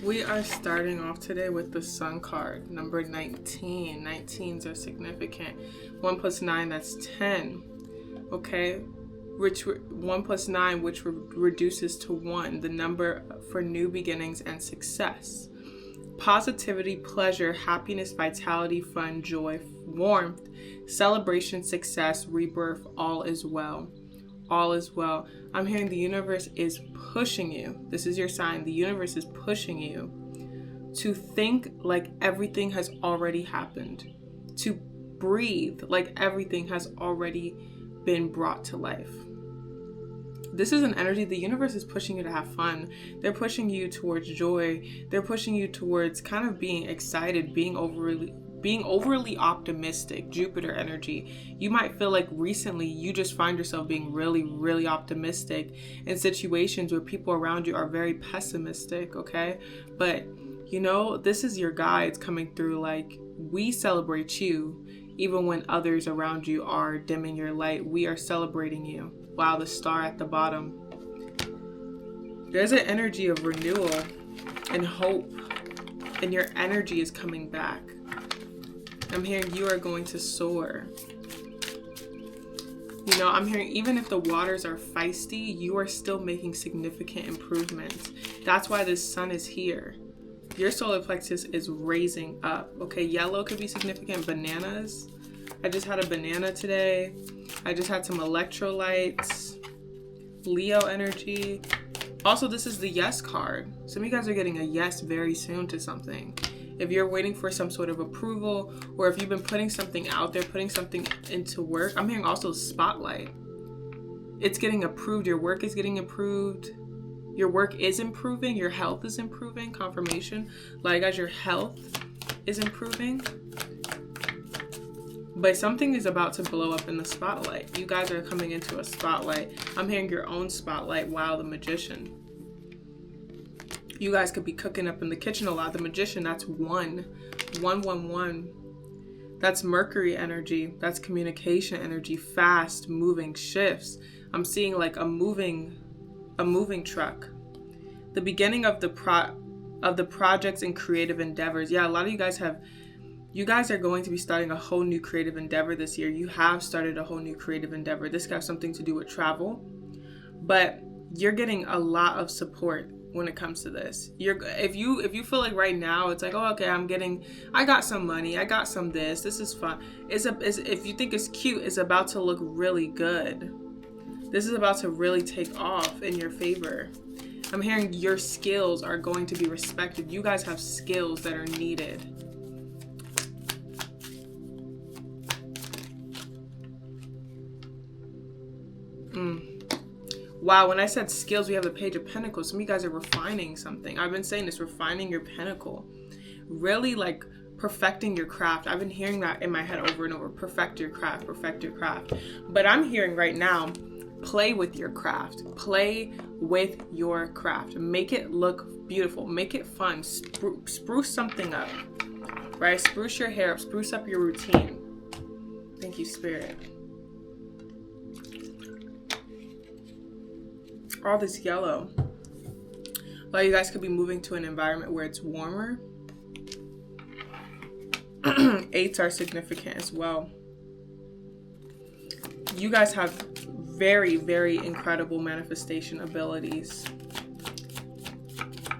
We are starting off today with the Sun card, number 19. 19s are significant. 1 plus 9, that's 10. Okay? Which 1 plus 9, which reduces to 1, the number for new beginnings and success. Positivity, pleasure, happiness, vitality, fun, joy, warmth, celebration, success, rebirth, all is well. All is well. I'm hearing the universe is pushing you. This is your sign. The universe is pushing you to think like everything has already happened. To breathe like everything has already been brought to life. This is an energy. The universe is pushing you to have fun. They're pushing you towards joy. They're pushing you towards kind of being excited, being overly optimistic. Jupiter energy. You might feel like recently you just find yourself being really, really optimistic in situations where people around you are very pessimistic, okay? But, you know, this is your guides coming through. Like, we celebrate you even when others around you are dimming your light. We are celebrating you. Wow, the star at the bottom. There's an energy of renewal and hope, and your energy is coming back. I'm hearing you are going to soar. You know, I'm hearing even if the waters are feisty, you are still making significant improvements. That's why this sun is here. Your solar plexus is raising up. Okay, yellow could be significant. Bananas. I just had a banana today. I just had some electrolytes. Leo energy. Also, this is the yes card. Some of you guys are getting a yes very soon to something. If you're waiting for some sort of approval, or if you've been putting something out there, putting something into work, I'm hearing also spotlight. It's getting approved. Your work is getting approved. Your work is improving. Your health is improving. Confirmation. Like, as your health is improving. But something is about to blow up in the spotlight. You guys are coming into a spotlight. I'm hearing your own spotlight. Wow, the Magician. You guys could be cooking up in the kitchen a lot. The Magician, that's 1. 1, 1, 1. That's Mercury energy. That's communication energy. Fast moving shifts. I'm seeing like a moving truck. The beginning of the projects and creative endeavors. Yeah, a lot of you guys are going to be starting a whole new creative endeavor this year. You have started a whole new creative endeavor. This could have something to do with travel, but you're getting a lot of support when it comes to this. If you feel like right now it's like, oh, okay, I got some money, I got some this is fun. If you think it's cute, it's about to look really good. This is about to really take off in your favor. I'm hearing your skills are going to be respected. You guys have skills that are needed. Wow, when I said skills, we have the Page of Pentacles. Some of you guys are refining something. I've been saying this, refining your pinnacle. Really like perfecting your craft. I've been hearing that in my head over and over. Perfect your craft, perfect your craft. But I'm hearing right now, play with your craft. Play with your craft. Make it look beautiful. Make it fun. Spruce something up. Right? Spruce your hair up. Spruce up your routine. Thank you, Spirit. All this yellow. A lot of you guys could be moving to an environment where it's warmer. 8s are significant as well. You guys have very, very incredible manifestation abilities.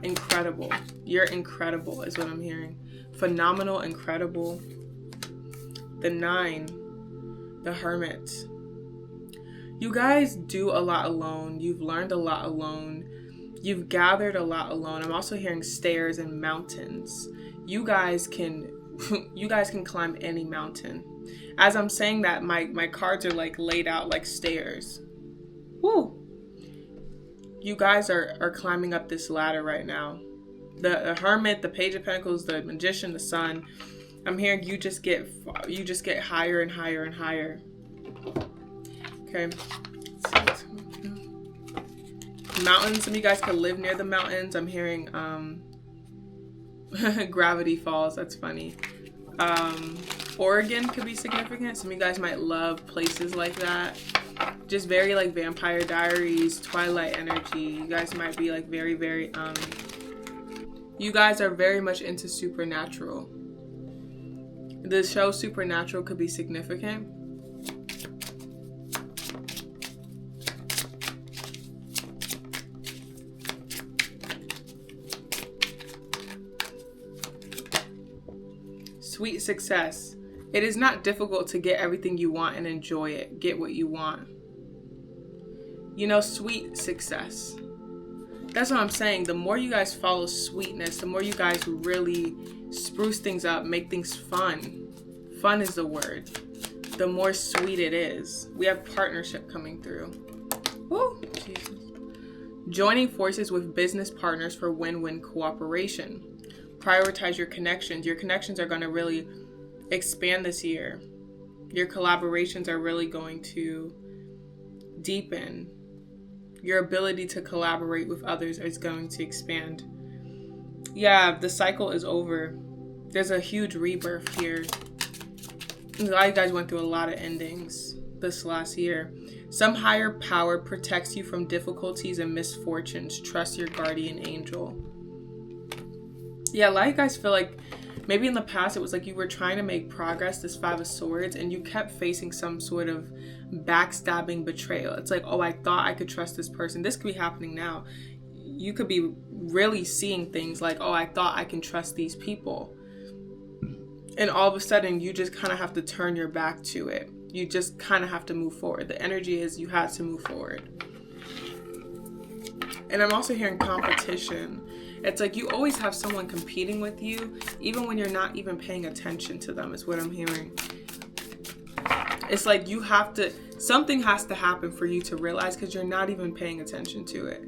Incredible. You're incredible is what I'm hearing. Phenomenal, incredible. The 9, the Hermit. You guys do a lot alone. You've learned a lot alone. You've gathered a lot alone. I'm also hearing stairs and mountains. You guys can climb any mountain. As I'm saying that, my cards are like laid out like stairs. Woo! You guys are climbing up this ladder right now. The Hermit, the Page of Pentacles, the Magician, the Sun. I'm hearing you just get higher and higher and higher. Okay. Mountains. Some of you guys could live near the mountains. I'm hearing Gravity Falls. That's funny. Oregon could be significant. Some of you guys might love places like that. Just very like Vampire Diaries, Twilight energy. You guys might be like very, very You guys are very much into supernatural. The show Supernatural could be significant. Sweet success. It is not difficult to get everything you want and enjoy it. Get what you want. You know, sweet success. That's what I'm saying. The more you guys follow sweetness, the more you guys really spruce things up, make things fun. Fun is the word. The more sweet it is. We have partnership coming through. Woo! Jesus. Joining forces with business partners for win-win cooperation. Prioritize your connections. Your connections are going to really expand this year. Your collaborations are really going to deepen. Your ability to collaborate with others is going to expand. Yeah, the cycle is over. There's a huge rebirth here. A lot of you guys went through a lot of endings this last year. Some higher power protects you from difficulties and misfortunes. Trust your guardian angel. Yeah, a lot of you guys feel like maybe in the past it was like you were trying to make progress, this Five of Swords, and you kept facing some sort of backstabbing betrayal. It's like, oh, I thought I could trust this person. This could be happening now. You could be really seeing things like, oh, I thought I can trust these people. And all of a sudden, you just kind of have to turn your back to it. You just kind of have to move forward. The energy is you had to move forward. And I'm also hearing competition. It's like you always have someone competing with you, even when you're not even paying attention to them, is what I'm hearing. It's like you have to, something has to happen for you to realize because you're not even paying attention to it.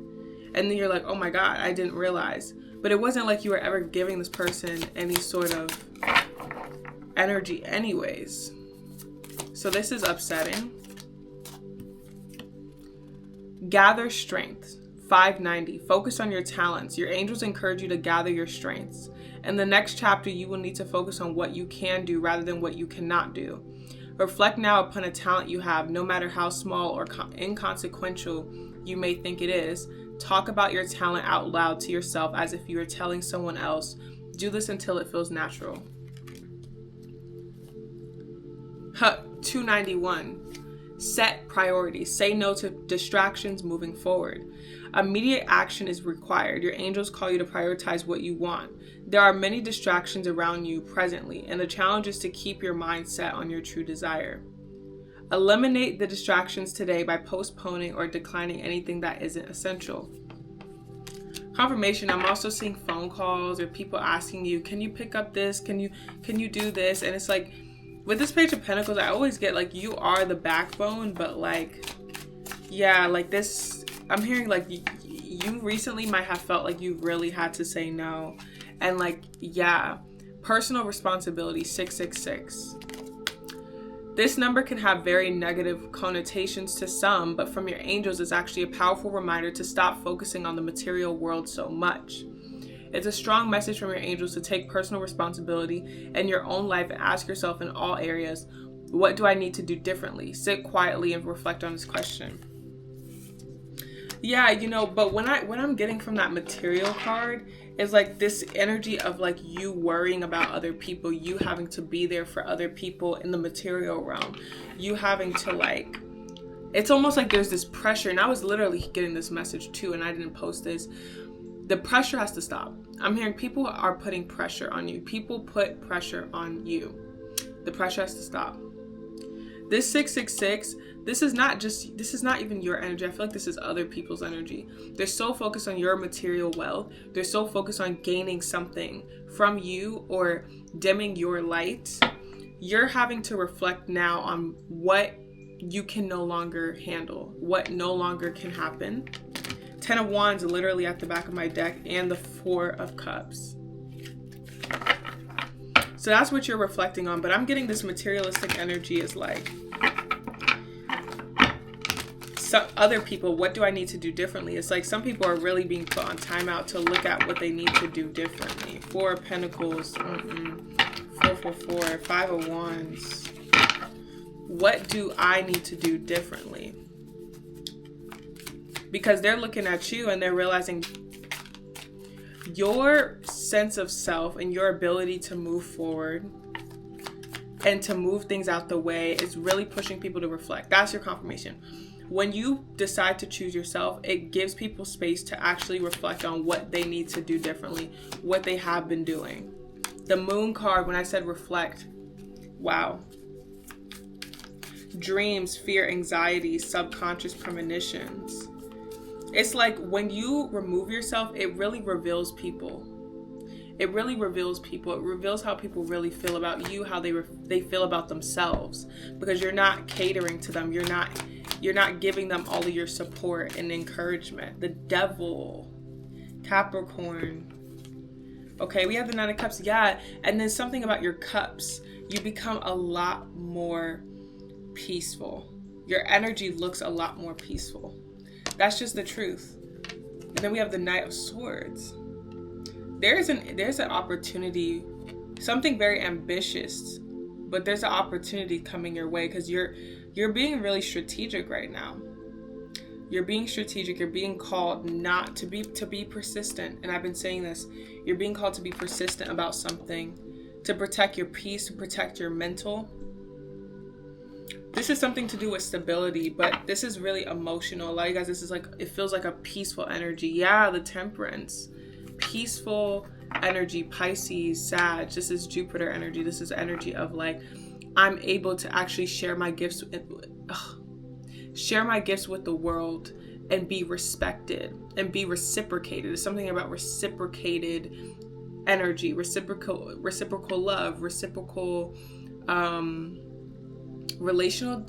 And then you're like, oh my God, I didn't realize. But it wasn't like you were ever giving this person any sort of energy anyways. So this is upsetting. Gather strength. 590. Focus on your talents. Your angels encourage you to gather your strengths. In the next chapter, you will need to focus on what you can do rather than what you cannot do. Reflect now upon a talent you have, no matter how small or inconsequential you may think it is. Talk about your talent out loud to yourself as if you were telling someone else. Do this until it feels natural. 291. Set priorities. Say no to distractions moving forward. Immediate action is required. Your angels call you to prioritize what you want. There are many distractions around you presently, and the challenge is to keep your mind set on your true desire. Eliminate the distractions today by postponing or declining anything that isn't essential. Confirmation, I'm also seeing phone calls or people asking you, can you pick up this? Can you do this? And it's like, with this Page of Pentacles, I always get like, you are the backbone, but like, yeah, like this, I'm hearing like you recently might have felt like you really had to say no. And like, yeah, personal responsibility, 666. This number can have very negative connotations to some, but from your angels, it's actually a powerful reminder to stop focusing on the material world so much. It's a strong message from your angels to take personal responsibility in your own life and ask yourself in all areas, what do I need to do differently? Sit quietly and reflect on this question. Yeah, you know, but what I'm getting from that material card is like this energy of like you worrying about other people, you having to be there for other people in the material realm, you having to like, it's almost like there's this pressure. And I was literally getting this message too, and I didn't post this. The pressure has to stop. I'm hearing people are putting pressure on you. People put pressure on you. The pressure has to stop. This 666, this is not even your energy. I feel like this is other people's energy. They're so focused on your material wealth. They're so focused on gaining something from you or dimming your light. You're having to reflect now on what you can no longer handle, what no longer can happen. 10 of Wands literally at the back of my deck, and the 4 of Cups. So that's what you're reflecting on, but I'm getting this materialistic energy is like, so other people, what do I need to do differently? It's like some people are really being put on timeout to look at what they need to do differently. 4 of Pentacles, 4, 5 of Wands. What do I need to do differently? Because they're looking at you and they're realizing your sense of self and your ability to move forward and to move things out the way is really pushing people to reflect. That's your confirmation. When you decide to choose yourself, it gives people space to actually reflect on what they need to do differently, what they have been doing. The moon card, when I said reflect, wow. Dreams, fear, anxiety, subconscious premonitions. It's like when you remove yourself, it really reveals people. It really reveals people. It reveals how people really feel about you, how they feel about themselves, because you're not catering to them. You're not giving them all of your support and encouragement. The Devil, Capricorn. Okay, we have the Nine of Cups. Yeah, and then something about your cups. You become a lot more peaceful. Your energy looks a lot more peaceful. That's just the truth. And then we have the Knight of Swords. There's an opportunity, something very ambitious, but there's an opportunity coming your way because you're being really strategic right now. You're being strategic. You're being called not to be persistent. And I've been saying this. You're being called to be persistent about something, to protect your peace, to protect your mental. This is something to do with stability, but this is really emotional. A lot of you guys, this is like, it feels like a peaceful energy. Yeah, the Temperance. Peaceful energy, Pisces, Sag. This is Jupiter energy. This is energy of like, I'm able to actually share my gifts with the world and be respected and be reciprocated. There's something about reciprocated energy, reciprocal love, reciprocal relational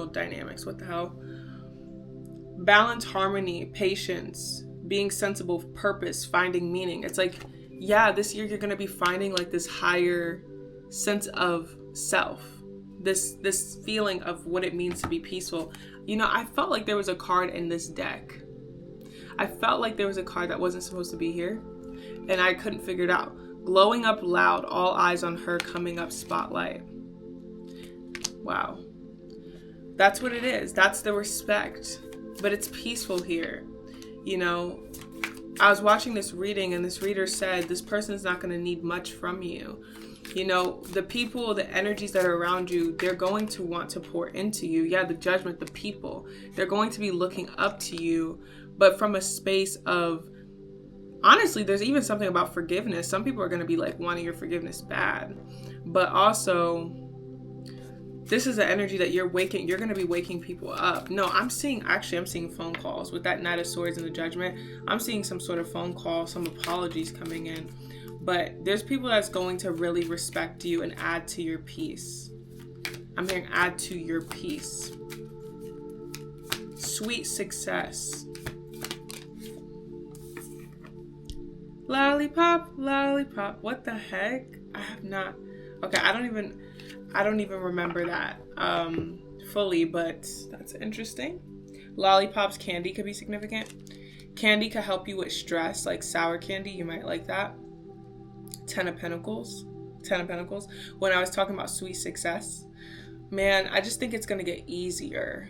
dynamics. What the hell? Balance, harmony, patience, being sensible, purpose, finding meaning. It's like, yeah, this year you're going to be finding like this higher sense of self, this feeling of what it means to be peaceful. You know, I felt like there was a card in this deck. I felt like there was a card that wasn't supposed to be here, and I couldn't figure it out. Glowing up loud, all eyes on her, coming up spotlight. Wow. That's what it is. That's the respect. But it's peaceful here. You know, I was watching this reading and this reader said, this person is not going to need much from you. You know, the people, the energies that are around you, they're going to want to pour into you. Yeah, the Judgment, the people, they're going to be looking up to you, but from a space of, honestly, there's even something about forgiveness. Some people are going to be like wanting your forgiveness bad, but also this is the energy that you're going to be waking people up. No, I'm seeing phone calls with that Knight of Swords and the Judgment. I'm seeing some sort of phone call, some apologies coming in. But there's people that's going to really respect you and add to your peace. I'm hearing add to your peace. Sweet success. Lollipop, lollipop. What the heck? I have not. Okay, I don't even remember that fully, but that's interesting. Lollipops, candy could be significant. Candy could help you with stress, like sour candy. You might like that. Ten of Pentacles. When I was talking about sweet success, man, I just think it's going to get easier.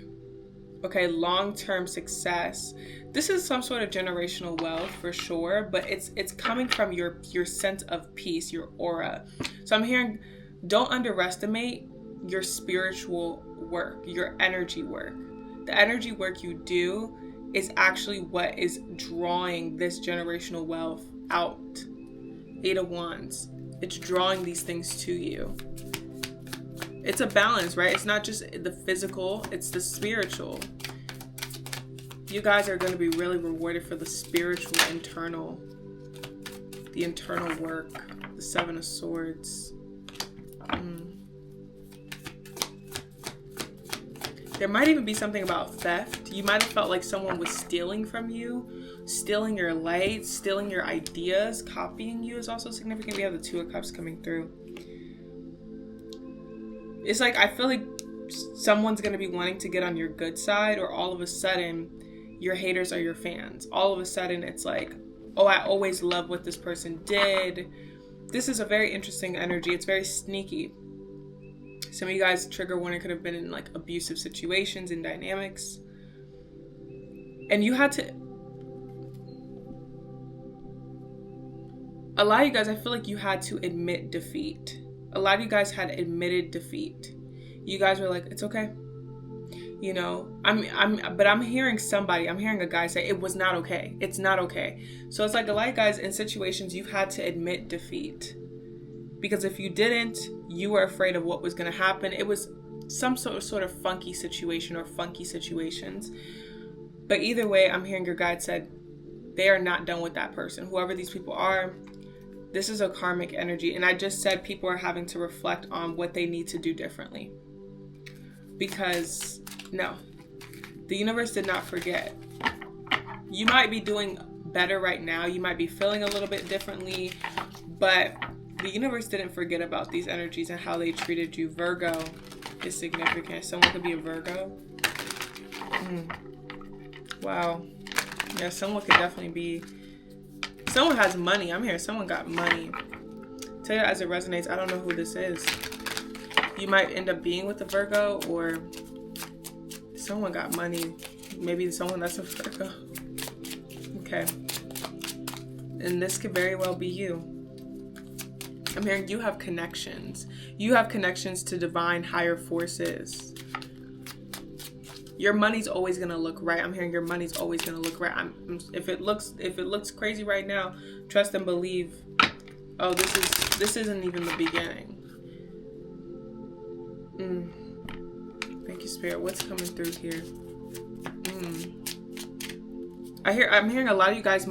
Okay, long-term success. This is some sort of generational wealth for sure, but it's coming from your sense of peace, your aura. So I'm hearing, don't underestimate your spiritual work, your energy work. The energy work you do is actually what is drawing this generational wealth out. 8 of Wands. It's drawing these things to you. It's a balance, right? It's not just the physical, it's the spiritual. You guys are going to be really rewarded for the spiritual, the internal work. The 7 of Swords. There might even be something about theft. You might have felt like someone was stealing from you, stealing your light, stealing your ideas. Copying you is also significant. We have the 2 of Cups coming through. It's like, I feel like someone's going to be wanting to get on your good side, or all of a sudden your haters are your fans. All of a sudden it's like, oh, I always love what this person did. This is a very interesting energy. It's very sneaky. Some of you guys, trigger warning, could have been in like abusive situations and dynamics. And you had to... a lot of you guys, I feel like you had to admit defeat. A lot of you guys had admitted defeat. You guys were like, it's okay. You know, but I'm hearing a guy say it was not okay. It's not okay. So it's like a lot of guys in situations you've had to admit defeat. Because if you didn't, you were afraid of what was going to happen. It was some sort of funky situation or funky situations. But either way, I'm hearing your guide said they are not done with that person. Whoever these people are, this is a karmic energy. And I just said people are having to reflect on what they need to do differently. Because, no, the universe did not forget. You might be doing better right now. You might be feeling a little bit differently. But the universe didn't forget about these energies and how they treated you. Virgo is significant. Someone could be a Virgo. Wow. Yeah, someone could definitely be. Someone has money. I'm here. Someone got money. Tell you as it resonates. I don't know who this is. You might end up being with a Virgo, or someone got money. Maybe someone that's a Virgo. Okay. And this could very well be you. I'm hearing you have connections. You have connections to divine higher forces. Your money's always gonna look right. I'm hearing your money's always gonna look right. If it looks crazy right now, trust and believe. Oh, this isn't even the beginning. Thank you, Spirit. What's coming through here? I'm hearing a lot of you guys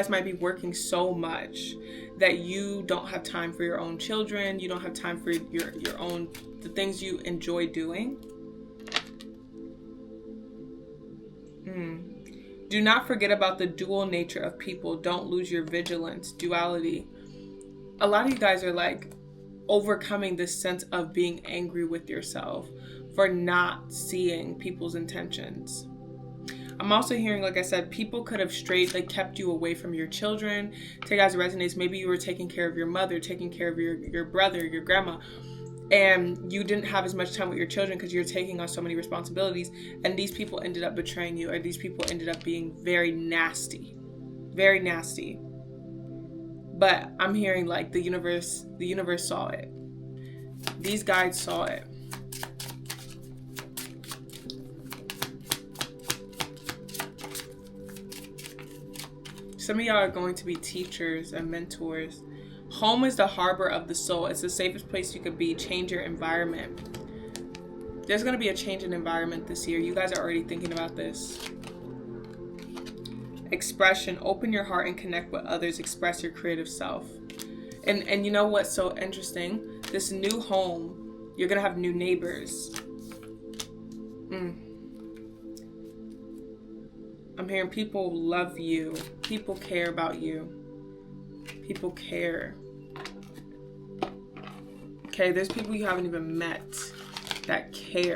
might be working so much that you don't have time for your own children. You don't have time for your own, the things you enjoy doing. Do not forget about the dual nature of people. Don't lose your vigilance. Duality. A lot of you guys are like overcoming this sense of being angry with yourself for not seeing people's intentions. I'm also hearing, like I said, people could have kept you away from your children. Take as it resonates. Maybe you were taking care of your mother, taking care of your brother, your grandma, and you didn't have as much time with your children because you're taking on so many responsibilities. And these people ended up betraying you, or these people ended up being very nasty, very nasty. But I'm hearing like the universe saw it. These guides saw it. Some of y'all are going to be teachers and mentors. Home is the harbor of the soul. It's the safest place you could be. Change your environment. There's going to be a change in environment this year. You guys are already thinking about this. Expression. Open your heart and connect with others. Express your creative self. And you know what's so interesting? This new home, you're going to have new neighbors. I'm hearing people love you. People care about you. People care. Okay, there's people you haven't even met that care.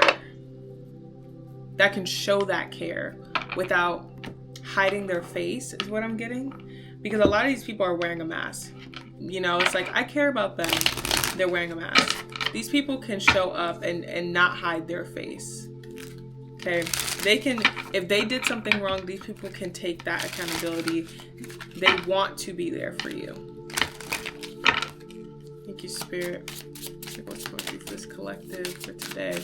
That can show that care without hiding their face is what I'm getting. Because a lot of these people are wearing a mask. You know, it's like, I care about them. They're wearing a mask. These people can show up and not hide their face. Okay, they can, if they did something wrong, these people can take that accountability. They want to be there for you. Thank you, Spirit. What's going through this collective for today?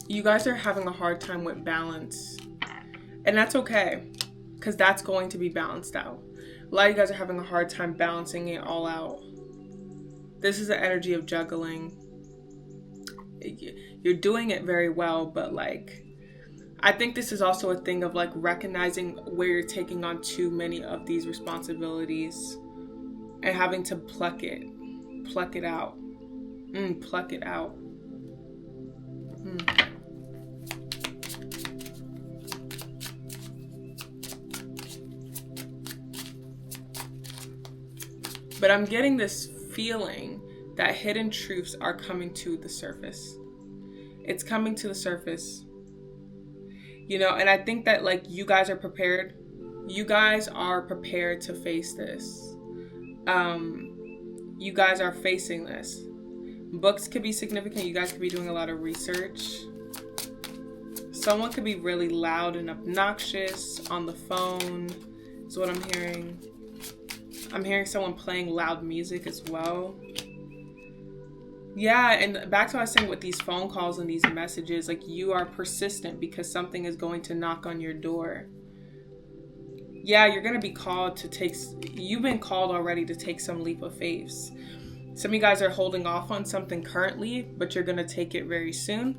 You guys are having a hard time with balance. And that's okay, because that's going to be balanced out. A lot of you guys are having a hard time balancing it all out. This is the energy of juggling. You're doing it very well, but like, I think this is also a thing of like recognizing where you're taking on too many of these responsibilities and having to pluck it out. Pluck it out. But I'm getting this feeling that hidden truths are coming to the surface. It's coming to the surface. You know, and I think that like you guys are prepared You guys are prepared to face this. You guys are facing this. Books could be significant. You guys could be doing a lot of research. Someone could be really loud and obnoxious on the phone, is what I'm hearing. I'm hearing someone playing loud music as well. Yeah, and back to what I was saying with these phone calls and these messages, like, you are persistent because something is going to knock on your door. Yeah, you're going to be called to you've been called already to take some leap of faith. Some of you guys are holding off on something currently, but you're going to take it very soon.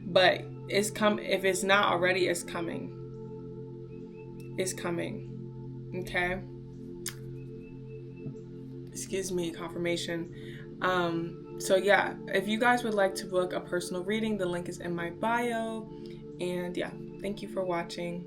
But if it's not already, it's coming. It's coming. Okay? Excuse me, confirmation. So yeah, if you guys would like to book a personal reading, the link is in my bio. And yeah, thank you for watching.